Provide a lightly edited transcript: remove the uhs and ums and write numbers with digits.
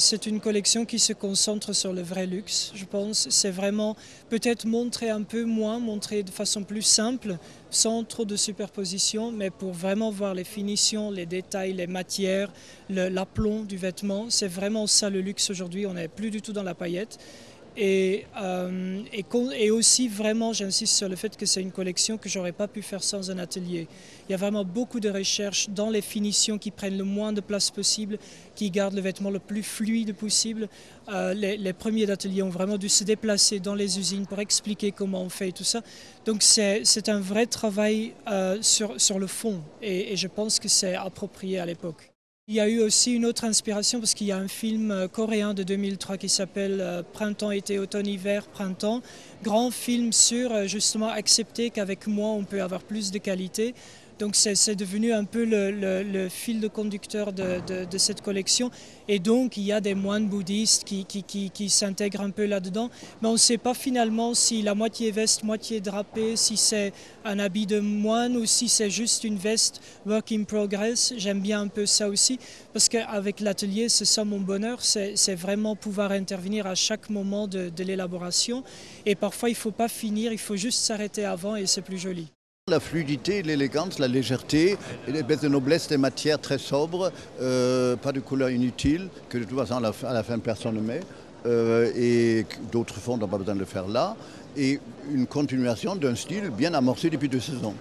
c'est une collection qui se concentre sur le vrai luxe, je pense. C'est vraiment peut-être montrer un peu moins, montrer de façon plus simple, sans trop de superposition, mais pour vraiment voir les finitions, les détails, les matières, l'aplomb du vêtement. C'est vraiment ça le luxe aujourd'hui, on n'est plus du tout dans la paillette. Et aussi vraiment, j'insiste sur le fait que c'est une collection que j'aurais pas pu faire sans un atelier. Il y a vraiment beaucoup de recherches dans les finitions qui prennent le moins de place possible, qui gardent le vêtement le plus fluide possible. Les premiers ateliers ont vraiment dû se déplacer dans les usines pour expliquer comment on fait et tout ça. Donc c'est un vrai travail sur le fond et je pense que c'est approprié à l'époque. Il y a eu aussi une autre inspiration parce qu'il y a un film coréen de 2003 qui s'appelle Printemps, été, automne, hiver, printemps. Grand film sur justement accepter qu'avec moins on peut avoir plus de qualité. Donc c'est devenu un peu le fil de conducteur de cette collection. Et donc il y a des moines bouddhistes qui s'intègrent un peu là-dedans. Mais on ne sait pas finalement si la moitié veste, moitié drapée, si c'est un habit de moine ou si c'est juste une veste work in progress. J'aime bien un peu ça aussi parce qu'avec l'atelier, c'est ça mon bonheur, c'est vraiment pouvoir intervenir à chaque moment de l'élaboration. Et parfois il ne faut pas finir, il faut juste s'arrêter avant et c'est plus joli. La fluidité, l'élégance, la légèreté, et l'espèce de noblesse des matières très sobres, pas de couleurs inutiles, que de toute façon à la fin personne ne met, et d'autres fonds n'ont pas besoin de le faire là, et une continuation d'un style bien amorcé depuis 2 saisons.